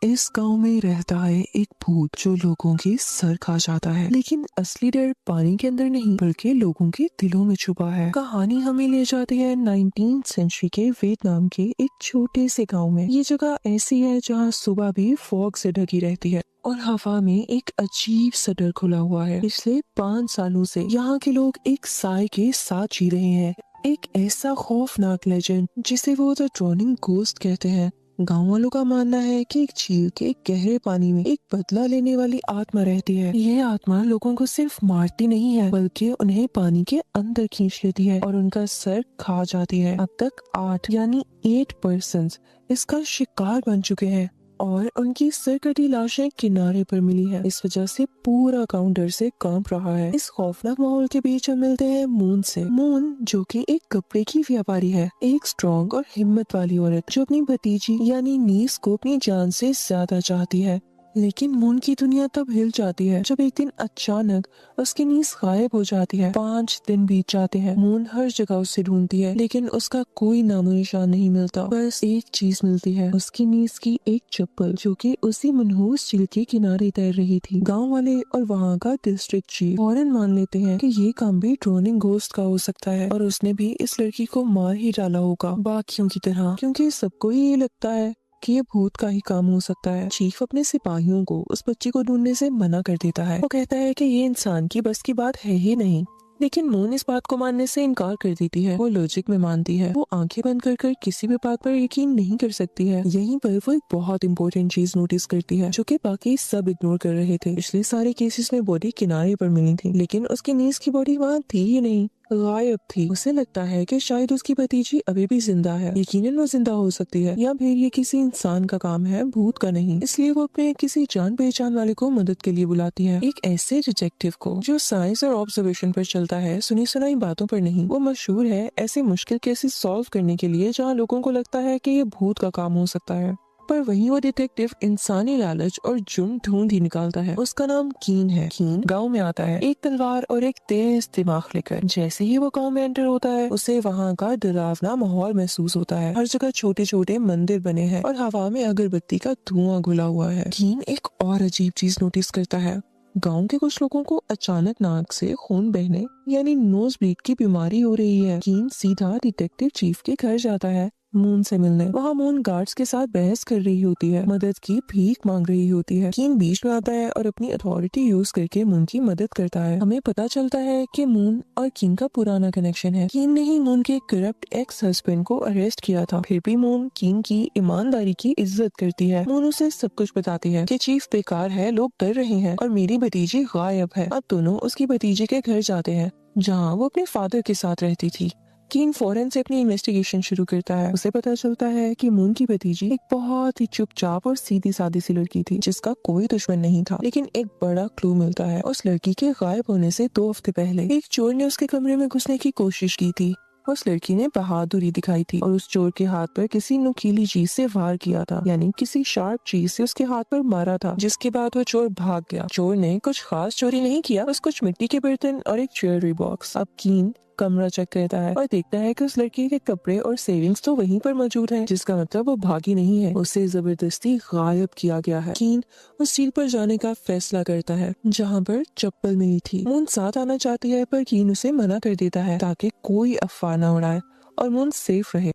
इस गांव में रहता है एक भूत जो लोगों के सर खा जाता है, लेकिन असली डर पानी के अंदर नहीं बल्कि लोगों के दिलों में छुपा है। कहानी हमें ले जाती है 19th सेंचुरी के वियतनाम के एक छोटे से गांव में। ये जगह ऐसी है जहां सुबह भी फॉग से ढकी रहती है और हवा में एक अजीब सा डर खुला हुआ है। पिछले 5 सालों से यहाँ के लोग एक साय के साथ जी रहे हैं, एक ऐसा खौफनाक लेजेंड जिसे वो द ड्रॉनिंग घोस्ट कहते हैं। गांव वालों का मानना है कि एक झील के गहरे पानी में एक बदला लेने वाली आत्मा रहती है। यह आत्मा लोगों को सिर्फ मारती नहीं है बल्कि उन्हें पानी के अंदर खींच लेती है और उनका सर खा जाती है। अब तक 8 पर्सन्स इसका शिकार बन चुके हैं और उनकी सर कटी लाशें किनारे पर मिली है। इस वजह से पूरा गांव डर से कांप रहा है। इस खौफनाक माहौल के बीच हम मिलते हैं मून से। मून जो कि एक कपड़े की व्यापारी है, एक स्ट्रॉन्ग और हिम्मत वाली औरत जो अपनी भतीजी यानी नीस को अपनी जान से ज्यादा चाहती है। लेकिन मून की दुनिया तब हिल जाती है जब एक दिन अचानक उसकी नीस गायब हो जाती है। 5 दिन बीत जाते हैं। मून हर जगह उसे ढूंढती है लेकिन उसका कोई नामो निशान नहीं मिलता। बस एक चीज मिलती है, उसकी नीस की एक चप्पल जो कि उसी मनहूस झील के किनारे तैर रही थी। गांव वाले और वहाँ का डिस्ट्रिक्ट चीफ फौरन मान लेते हैं कि ये काम भी ड्रोनिंग घोस्ट का हो सकता है और उसने भी इस लड़की को मार ही डाला होगा बाकियों की तरह, क्योंकि सबको ये लगता है कि ये भूत का ही काम हो सकता है। चीफ अपने सिपाहियों को उस बच्ची को ढूंढने से मना कर देता है। वो कहता है कि ये इंसान की बस की बात है ही नहीं। लेकिन मून इस बात को मानने से इनकार कर देती है। वो लॉजिक में मानती है। वो आंखें बंद कर किसी भी बात पर यकीन नहीं कर सकती है। यहीं पर वो एक बहुत इंपॉर्टेंट चीज नोटिस करती है जो कि बाकी सब इग्नोर कर रहे थे। पिछले सारे केसेस में बॉडी किनारे पर मिली थी लेकिन उसकी नीस की बॉडी वहाँ थी ही नहीं, गायब थी। उसे लगता है कि शायद उसकी भतीजी अभी भी जिंदा है। यकीनन वो जिंदा हो सकती है या फिर ये किसी इंसान का काम है, भूत का नहीं। इसलिए वो अपने किसी जान पहचान वाले को मदद के लिए बुलाती है, एक ऐसे डिटेक्टिव को जो साइंस और ऑब्जर्वेशन पर चलता है, सुनी सुनाई बातों पर नहीं। वो मशहूर है ऐसे मुश्किल केसेस सॉल्व करने के लिए जहाँ लोगों को लगता है कि ये भूत का काम हो सकता है। पर वहीं वो डिटेक्टिव इंसानी लालच और जुर्म ढूंढ ही निकालता है। उसका नाम कीन है। कीन गांव में आता है एक तलवार और एक तेज दिमाग लेकर। जैसे ही वो गांव में एंटर होता है उसे वहाँ का डरावना माहौल महसूस होता है। हर जगह छोटे छोटे मंदिर बने हैं और हवा में अगरबत्ती का धुआं घुला हुआ है। कीन एक और अजीब चीज नोटिस करता है। गांव के कुछ लोगों को अचानक नाक से खून बहने यानी नोज ब्लीड की बीमारी हो रही है। कीन सीधा डिटेक्टिव चीफ के घर जाता है मून से मिलने। वहाँ मून गार्ड्स के साथ बहस कर रही होती है, मदद की भीख मांग रही होती है। कीन बीच में आता है और अपनी अथॉरिटी यूज करके मून की मदद करता है। हमें पता चलता है कि मून और कीन का पुराना कनेक्शन है। कीन ने ही मून के करप्ट एक्स हस्बैंड को अरेस्ट किया था। फिर भी मून कीन की ईमानदारी की इज्जत करती है। मून उसे सब कुछ बताती है कि चीफ बेकार है, लोग डर रहे हैं और मेरी भतीजी गायब है। अब दोनों उसकी भतीजी के घर जाते हैं जहाँ वो अपने फादर के साथ रहती थी। कीन फौरन से अपनी इन्वेस्टिगेशन शुरू करता है। उसे पता चलता है कि मून की भतीजी एक बहुत ही चुपचाप और सीधी सादी सी लड़की थी जिसका कोई दुश्मन नहीं था। लेकिन एक बड़ा क्लू मिलता है। उस लड़की के गायब होने से 2 हफ्ते पहले एक चोर ने उसके कमरे में घुसने की कोशिश की थी। उस लड़की ने बहादुरी दिखाई थी और उस चोर के हाथ पर किसी नुकीली चीज से वार किया था, यानी किसी शार्प चीज से उसके हाथ पर मारा था, जिसके बाद वो चोर भाग गया। चोर ने कुछ खास चोरी नहीं किया, बस कुछ मिट्टी के बर्तन और एक ज्वेलरी बॉक्स। अब कीन कमरा चेक करता है और देखता है कि उस लड़की के कपड़े और सेविंग्स तो वहीं पर मौजूद हैं, जिसका मतलब वो भागी नहीं है, उसे जबरदस्ती गायब किया गया है। कीन उस झील पर जाने का फैसला करता है जहाँ पर चप्पल मिली थी। मून साथ आना चाहती है पर कीन उसे मना कर देता है ताकि कोई अफवाह न उड़ाए और मून सेफ रहे।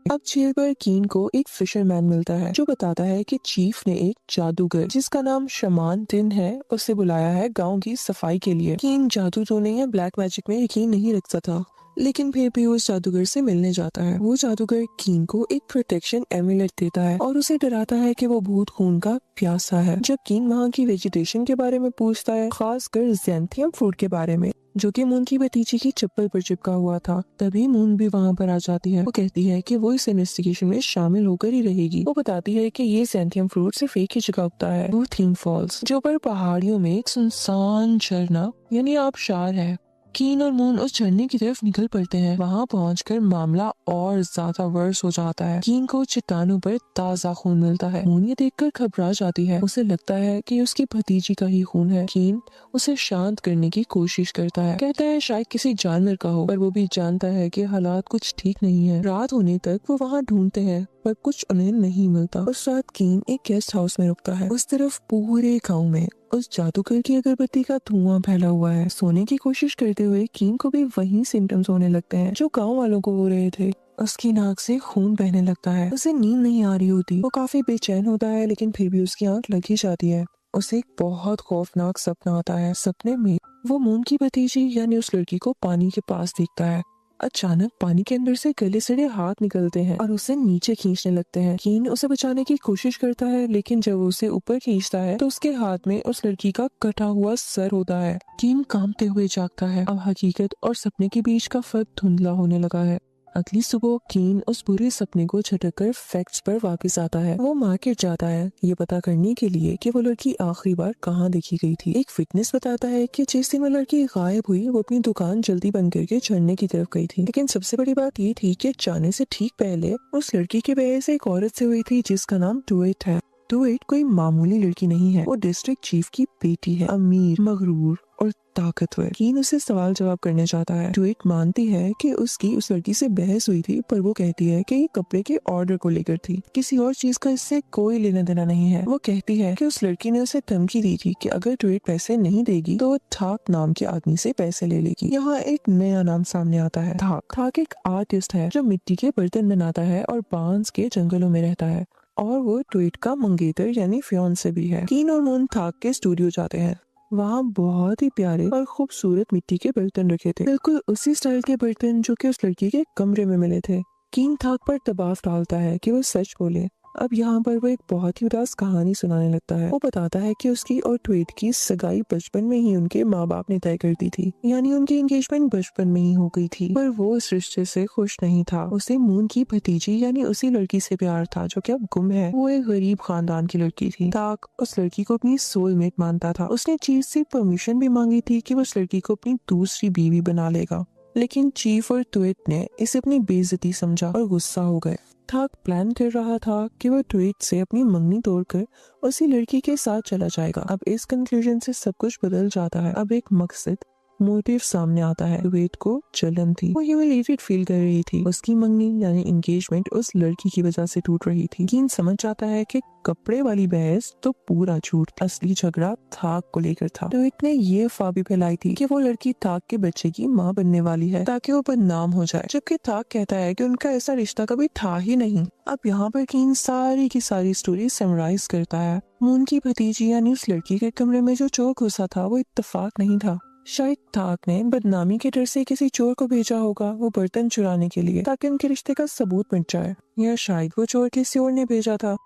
अब झील पर कीन को एक फिशरमैन मिलता है जो बताता है कि चीफ ने एक जादूगर जिसका नाम शमान टिन है उसे बुलाया है गांव की सफाई के लिए। कीन जादू टोने या ब्लैक मैजिक में यकीन नहीं रखता था लेकिन फिर भी उस जादूगर से मिलने जाता है। वो जादूगर कीन को एक प्रोटेक्शन एमुलेट देता है और उसे डराता है कि वो भूत खून का प्यासा है। जब कीन वहाँ की वेजिटेशन के बारे में पूछता है, खासकर ज़ैंथियम फ्रूट के बारे में जो कि मून की भतीजी की चप्पल पर चिपका हुआ था, तभी मून भी वहाँ पर आ जाती है। वो कहती है कि वो इस इन्वेस्टिगेशन में शामिल होकर ही रहेगी। वो बताती है कि ये ज़ैंथियम फ्रूट सिर्फ एक ही जगह उगता है, वो थीम फॉल्स, जो पर पहाड़ियों में एक सुनसान झरना यानी आबशार है। कीन और मून उस झरने की तरफ निकल पड़ते हैं। वहाँ पहुंचकर मामला और ज्यादा वर्स हो जाता है। कीन को चट्टानों पर ताज़ा खून मिलता है। मून ये देखकर घबरा जाती है। उसे लगता है कि उसकी भतीजी का ही खून है। कीन उसे शांत करने की कोशिश करता है, कहता है शायद किसी जानवर का हो, पर वो भी जानता है कि हालात कुछ ठीक नहीं है। रात होने तक वो वहाँ ढूंढते हैं पर कुछ उन्हें नहीं मिलता। उस रात कीन एक गेस्ट हाउस में रुकता है। उस तरफ पूरे गांव में उस जादूगर की अगरबत्ती का धुआं फैला हुआ है। सोने की कोशिश करते हुए कीन को भी वही सिम्टम्स होने लगते हैं जो गांव वालों को हो रहे थे। उसकी नाक से खून बहने लगता है। उसे नींद नहीं आ रही होती। वो काफी बेचैन होता है, लेकिन फिर भी उसकी आंख लग ही जाती है। उसे एक बहुत खौफनाक सपना आता है। सपने में वो मून की भतीजी यानी उस लड़की को पानी के पास देखता है। अचानक पानी के अंदर से गले सड़े हाथ निकलते हैं और उसे नीचे खींचने लगते हैं। कीन उसे बचाने की कोशिश करता है, लेकिन जब वो उसे ऊपर खींचता है तो उसके हाथ में उस लड़की का कटा हुआ सर होता है। कीन कांपते हुए जागता है। अब हकीकत और सपने के बीच का फर्क धुंधला होने लगा है। अगली सुबह कीन उस बुरे सपने को झटक कर फैक्ट्स पर वापस आता है। वो मार्केट जाता है ये पता करने के लिए कि वो लड़की आखिरी बार कहाँ देखी गई थी। एक विटनेस बताता है कि जिस दिन वो लड़की गायब हुई वो अपनी दुकान जल्दी बंद करके झरने की तरफ गई थी। लेकिन सबसे बड़ी बात ये थी कि जाने से ठीक पहले उस लड़की के बहस एक औरत से हुई थी जिसका नाम डुएट है। डुएट कोई मामूली लड़की नहीं है। वो डिस्ट्रिक्ट चीफ की बेटी है, अमीर, मगरूर और ताकतवर। कीन उसे सवाल जवाब करने चाहता है। डुएट मानती है कि उसकी उस लड़की से बहस हुई थी, पर वो कहती है कि ये कपड़े के ऑर्डर को लेकर थी, किसी और चीज का इससे कोई लेना देना नहीं है। वो कहती है कि उस लड़की ने उसे धमकी दी थी कि अगर डुएट पैसे नहीं देगी तो वो थाक नाम के आदमी से पैसे ले लेगी। यहाँ एक नया नाम सामने आता है, थाक। थाक एक आर्टिस्ट है जो मिट्टी के बर्तन बनाता है और बांस के जंगलों में रहता है, और वो डुएट का मंगेतर यानी फियांसे भी है। कीन और मून थाक के स्टूडियो जाते हैं। वहाँ बहुत ही प्यारे और खूबसूरत मिट्टी के बर्तन रखे थे, बिल्कुल उसी स्टाइल के बर्तन जो कि उस लड़की के कमरे में मिले थे। कीन थाक पर दबाव डालता है कि वो सच बोले। अब यहाँ पर वो एक बहुत ही उदास कहानी सुनाने लगता है। वो बताता है कि उसकी और ट्वेट की सगाई बचपन में ही उनके माँ बाप ने तय कर दी थी, यानी उनकी एंगेजमेंट बचपन में ही हो गई थी। पर वो इस रिश्ते से खुश नहीं था। उसे मून की भतीजी यानी उसी लड़की से प्यार था जो कि अब गुम है। वो एक गरीब खानदान की लड़की थी। ताक उस लड़की को अपनी सोलमेट मानता था। उसने चीफ से परमिशन भी मांगी थी कि वो उस लड़की को अपनी दूसरी बीवी बना लेगा, लेकिन चीफ और ट्वेट ने इसे अपनी बेइज्जती समझा और गुस्सा हो गए। थाक प्लान कर रहा था कि वो ट्वेट से अपनी मंगनी तोड़कर उसी लड़की के साथ चला जाएगा। अब इस कंक्लूजन से सब कुछ बदल जाता है। अब एक मकसद, मोटिव सामने आता है। ट्वेट को जलन थी। वो ह्यूमिलेटेड फील कर रही थी। उसकी मंगनी यानी एंगेजमेंट उस लड़की की वजह से टूट रही थी। कीन समझ जाता है कि कपड़े वाली बहस तो पूरा झूठ, असली झगड़ा थाक को लेकर था। ट्वेट ने ये अफवाह भी फैलाई थी कि वो लड़की थाक के बच्चे की माँ बनने वाली है ताकि वो बदनाम हो जाए, जबकि थाक कहता है कि उनका ऐसा रिश्ता कभी था ही नहीं। अब यहाँ पर कीन सारी की सारी स्टोरी समराइज करता है। मून की भतीजी यानी उस लड़की के कमरे में जो चोर घुसा था वो इत्तेफाक नहीं था। शायद थाक ने बदनामी के डर से किसी चोर को भेजा होगा वो बर्तन चुराने के लिए, ताकि उनके रिश्ते का सबूत मिट जाए, या शायद वो चोर किसी और ने भेजा था।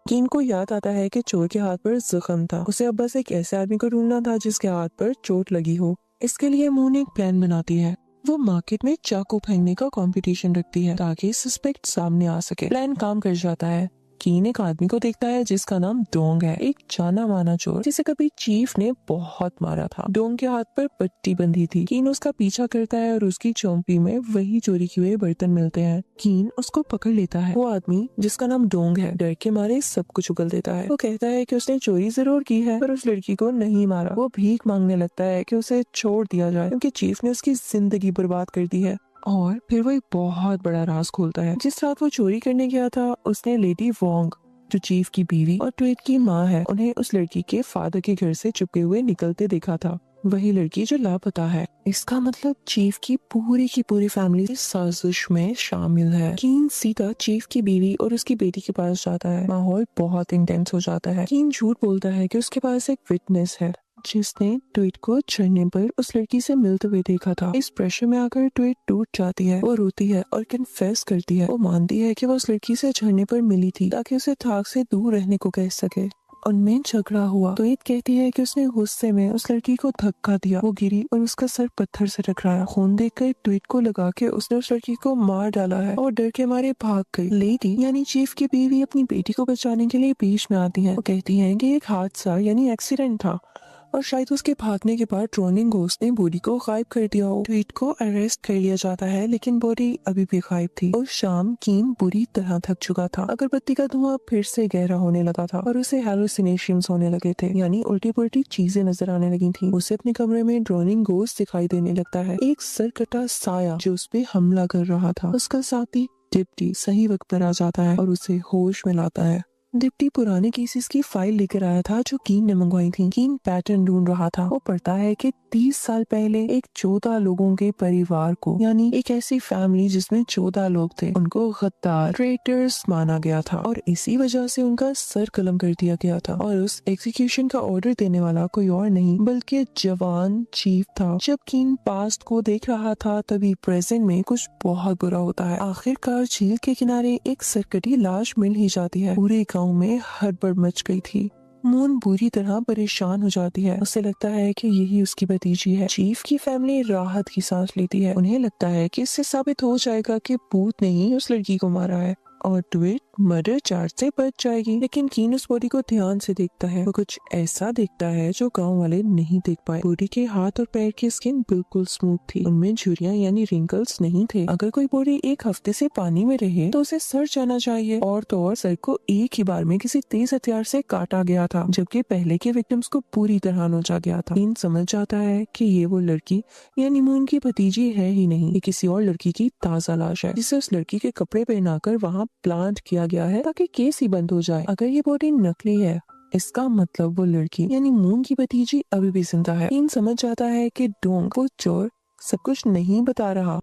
कीन को याद आता है कि चोर के हाथ पर जख्म था। उसे अब बस एक ऐसे आदमी को ढूंढना था जिसके हाथ पर चोट लगी हो। इसके लिए मून एक प्लान बनाती है। वो मार्केट में चाकू फेंकने का कंपटीशन रखती है ताकि सस्पेक्ट सामने आ सके। प्लान काम कर जाता है। कीन एक आदमी को देखता है जिसका नाम डोंग है, एक जाना माना चोर जिसे कभी चीफ ने बहुत मारा था। डोंग के हाथ पर पट्टी बंधी थी। कीन उसका पीछा करता है और उसकी चौंपी में वही चोरी किए हुए बर्तन मिलते हैं। कीन उसको पकड़ लेता है। वो आदमी जिसका नाम डोंग है डर के मारे सब कुछ उगल देता है। वो कहता है कि उसने चोरी जरूर की है पर उस लड़की को नहीं मारा। वो भीख मांगने लगता है कि उसे छोड़ दिया जाए क्योंकि चीफ ने उसकी जिंदगी बर्बाद कर दी है। और फिर वो एक बहुत बड़ा राज खोलता है। जिस रात वो चोरी करने गया था उसने लेडी वोंग, जो चीफ की बीवी और ट्वेट की माँ है, उन्हें उस लड़की के फादर के घर से चुपके हुए निकलते देखा था। वही लड़की जो लापता है। इसका मतलब चीफ की पूरी फैमिली इस साजिश में शामिल है। कीन सीधा चीफ की बीवी और उसकी बेटी के पास जाता है। माहौल बहुत इंटेंस हो जाता है। कीन झूठ बोलता है कि उसके पास एक विटनेस है जिसने ट्वेट को झरने पर उस लड़की से मिलते हुए देखा था। इस प्रेशर में आकर ट्वेट टूट जाती है। वो रोती है और कन्फेस करती है। वो मानती है कि वो उस लड़की से झरने पर मिली थी ताकि उसे थाक से दूर रहने को कह सके। उनमें झगड़ा हुआ। ट्वेट कहती है कि उसने गुस्से में उस लड़की को धक्का दिया। वो गिरी और उसका सर पत्थर से टकराया। खून देखकर ट्वेट को लगा कि उसने उस लड़की को मार डाला है और डर के मारे भाग गई। लेडी यानी चीफ की बीवी अपनी बेटी को बचाने के लिए बीच में आती है। वो कहती है कि एक हादसा यानी एक्सीडेंट था। और शायद उसके भागने के बाद ड्रोनिंग घोस्ट ने बॉडी को गायब कर दिया हो। ट्वीट को अरेस्ट कर लिया जाता है लेकिन बॉडी अभी भी गायब थी। उस शाम कीन बुरी तरह थक चुका था। अगरबत्ती का धुआं फिर से गहरा होने लगा था और उसे हेलुसिनेशंस होने लगे थे, यानी उल्टी पुल्टी चीजें नजर आने लगी थी। उसे अपने कमरे में ड्रोनिंग घोस्ट दिखाई देने लगता है, एक सरकटा साया जो उस पे हमला कर रहा था। उसका साथी डिप्टी सही वक्त पर आ जाता है और उसे होश में लाता है। डिप्टी पुराने केसेस की फाइल लेकर आया था जो कीन ने मंगवाई थी। कीन पैटर्न ढूंढ रहा था। वो पढ़ता है कि 30 साल पहले एक 14 लोगों के परिवार को, यानी एक ऐसी फैमिली जिसमें 14 लोग थे, उनको गद्दार ट्रेटर्स माना गया था और इसी वजह से उनका सर कलम कर दिया गया था। और उस एग्जीक्यूशन का ऑर्डर देने वाला कोई और नहीं बल्कि जवान चीफ था। जब कीन पास्ट को देख रहा था तभी प्रेजेंट में कुछ बहुत बुरा होता है। आखिरकार झील के किनारे एक सरकटी लाश मिल ही जाती है। पूरे गांव में हड़बड़ मच गई थी। मून बुरी तरह परेशान हो जाती है। उसे लगता है कि यही उसकी भतीजी है। चीफ की फैमिली राहत की सांस लेती है। उन्हें लगता है कि इससे साबित हो जाएगा कि भूत ने ही उस लड़की को मारा है और ट्विट मर्डर चार्ज से बच जाएगी। लेकिन कीन उस बॉडी को ध्यान से देखता है। वो कुछ ऐसा देखता है जो गांव वाले नहीं देख पाए। बॉडी के हाथ और पैर की स्किन बिल्कुल स्मूथ थी, उनमें झुर्रियां यानी रिंकल्स नहीं थे। अगर कोई बॉडी एक हफ्ते से पानी में रहे तो उसे सड़ जाना चाहिए, और तो और सर को एक ही बार में किसी तेज हथियार से काटा गया था, जबकि पहले के विक्टिम्स को पूरी तरह नोचा गया था। कीन समझ जाता है कि ये वो लड़की यानी मून की भतीजी है ही नहीं, ये किसी और लड़की की ताजा लाश है जिसे उस लड़की के कपड़े पहनाकर वहाँ प्लांट किया गया है ताकि केस ही बंद हो जाए। अगर ये बॉडी नकली है इसका मतलब वो लड़की यानी मून की भतीजी अभी भी जिंदा है। कीन समझ जाता है कि डोंग वो चोर सब कुछ नहीं बता रहा।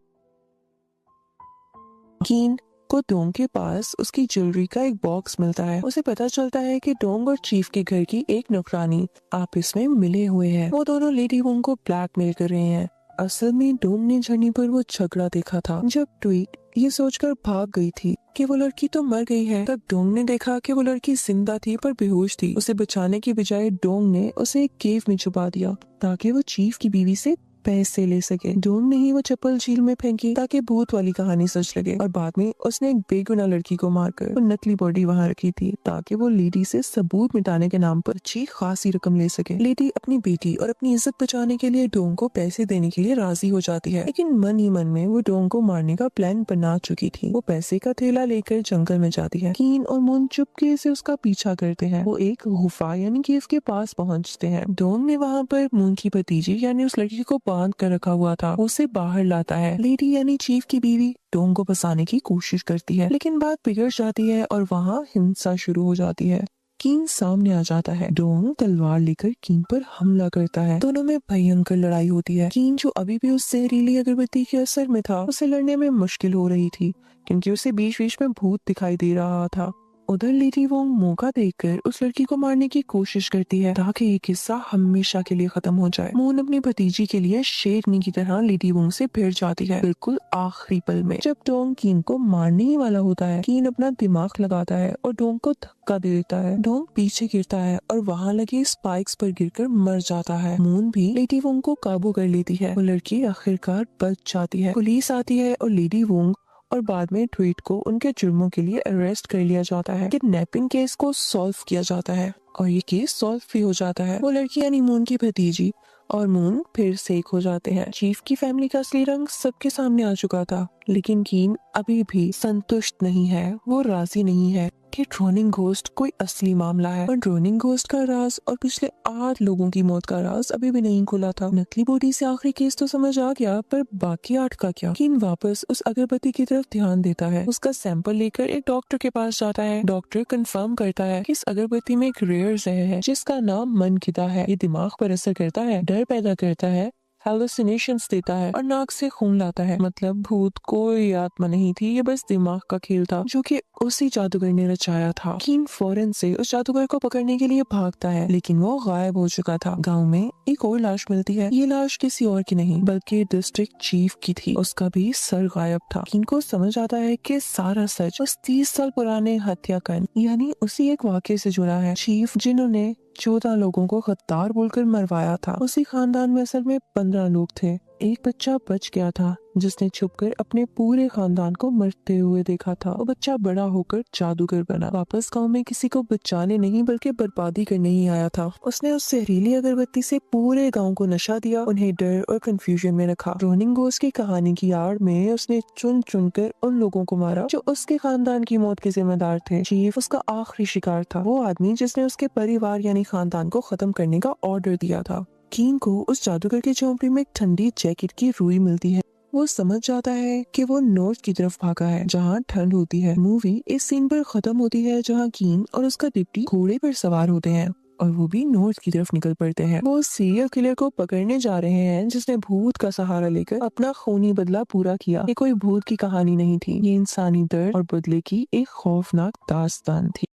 कीन को डोंग के पास उसकी ज्वेलरी का एक बॉक्स मिलता है। उसे पता चलता है कि डोंग और चीफ के घर की एक नौकरानी आपस में मिले हुए हैं। वो दोनों लेडी वोंग को ब्लैकमेल कर रहे हैं। असल में डोंग ने झरने पर वो झगड़ा देखा था। जब ट्वीट ये सोचकर भाग गई थी कि वो लड़की तो मर गई है, तब डोंग ने देखा कि वो लड़की जिंदा थी पर बेहोश थी। उसे बचाने की बजाय डोंग ने उसे एक केव में छुपा दिया ताकि वो चीफ की बीवी से पैसे ले सके। डोंग ने ही वो चप्पल झील में फेंकी ताकि भूत वाली कहानी सच लगे, और बाद में उसने एक बेगुनाह लड़की को मारकर वो नकली बॉडी वहाँ रखी थी ताकि वो लेडी से सबूत मिटाने के नाम पर अच्छी खासी रकम ले सके। लेडी अपनी बेटी और अपनी इज्जत बचाने के लिए डोंग को पैसे देने के लिए राजी हो जाती है, लेकिन मन ही मन में वो डोंग को मारने का प्लान बना चुकी थी। वो पैसे का थैला लेकर जंगल में जाती है। कीन और मून चुपके से उसका पीछा करते हैं। वो एक गुफा यानी केव के पास पहुँचते हैं। डोंग ने वहाँ पर मून की भतीजी यानी उस लड़की को बांध कर रखा हुआ था, उसे बाहर लाता है। लेडी यानी चीफ की बीवी डोंग को बचाने की कोशिश करती है, लेकिन बात बिगड़ जाती है और वहाँ हिंसा शुरू हो जाती है। कीन सामने आ जाता है। डोंग तलवार लेकर कीन पर हमला करता है। दोनों में भयंकर लड़ाई होती है। कीन जो अभी भी उस जहरीली अगरबत्ती के असर में था, उसे लड़ने में मुश्किल हो रही थी क्योंकि उसे बीच बीच में भूत दिखाई दे रहा था। उधर लेडी वोंग मौका देखकर उस लड़की को मारने की कोशिश करती है ताकि ये किस्सा हमेशा के लिए खत्म हो जाए। मून अपनी भतीजी के लिए शेरनी की तरह लेडी वोंग से भिड़ जाती है। बिल्कुल आखिरी पल में जब डोंग कीन को मारने ही वाला होता है, कीन अपना दिमाग लगाता है और डोंग को धक्का दे देता है। डोंग पीछे गिरता है और वहाँ लगे स्पाइक्स पर गिरकर मर जाता है। मून भी लेडी वोंग को काबू कर लेती है। वो लड़की आखिरकार बच जाती है। पुलिस आती है और लेडी वोंग और बाद में ट्वीट को उनके जुर्मों के लिए अरेस्ट कर लिया जाता है। किडनैपिंग केस को सॉल्व किया जाता है और ये केस सॉल्व भी हो जाता है। वो लड़की यानी मून की भतीजी और मून फिर से एक हो जाते हैं। चीफ की फैमिली का असली रंग सबके सामने आ चुका था, लेकिन कीन अभी भी संतुष्ट नहीं है। वो राजी नहीं है कि ड्रोनिंग घोस्ट कोई असली मामला है और ड्रोनिंग घोस्ट का राज और पिछले 8 लोगों की मौत का राज अभी भी नहीं खुला था। नकली बॉडी से आखिरी केस तो समझ आ गया, पर बाकी 8 का क्या? कीन वापस उस अगरबत्ती की तरफ ध्यान देता है। उसका सैंपल लेकर एक डॉक्टर के पास जाता है। डॉक्टर कंफर्म करता है कि इस अगरबत्ती में एक रेयर जहर है जिसका नाम मनकिदा है। ये दिमाग पर असर करता है, डर पैदा करता है, हेलुसिनेशंस देता है और नाक से खून लाता है। मतलब भूत कोई आत्मा नहीं थी, ये बस दिमाग का खेल था जो कि उसी जादूगर ने रचाया था। कीन फौरन से उस जादूगर को पकड़ने के लिए भागता है, लेकिन वो गायब हो चुका था। गांव में एक और लाश मिलती है। ये लाश किसी और की नहीं बल्कि डिस्ट्रिक्ट चीफ की थी। उसका भी सर गायब था। कीन को समझ आता है कि सारा सच उस 30 साल पुराने हत्याकांड यानी उसी एक वाक्य से जुड़ा है। चीफ जिन्होंने 14 लोगों को गद्दार बोलकर मरवाया था, उसी खानदान में असल में 15 लोग थे। एक बच्चा बच गया था जिसने छुपकर अपने पूरे खानदान को मरते हुए देखा था। वो बच्चा बड़ा होकर जादूगर बना, वापस गांव में किसी को बचाने नहीं बल्कि बर्बादी करने ही आया था। उसने उस जहरीली अगरबत्ती से पूरे गांव को नशा दिया, उन्हें डर और कंफ्यूजन में रखा। रोनिंग घोस्ट की कहानी की आड़ में उसने चुन चुन कर उन लोगों को मारा जो उसके खानदान की मौत के जिम्मेदार थे। चीफ उसका आखिरी शिकार था, वो आदमी जिसने उसके परिवार यानी खानदान को खत्म करने का ऑर्डर दिया था। कीन को उस जादूगर की झोंपड़ी में एक ठंडी जैकेट की रुई मिलती है। वो समझ जाता है कि वो नॉर्थ की तरफ भागा है जहाँ ठंड होती है। मूवी इस सीन पर खत्म होती है जहाँ कीन और उसका डिप्टी घोड़े पर सवार होते हैं और वो भी नॉर्थ की तरफ निकल पड़ते हैं। वो सीरियल किलर को पकड़ने जा रहे हैं जिसने भूत का सहारा लेकर अपना खूनी बदला पूरा किया। ये कोई भूत की कहानी नहीं थी, ये इंसानी दर्द और बदले की एक खौफनाक दास्तान थी।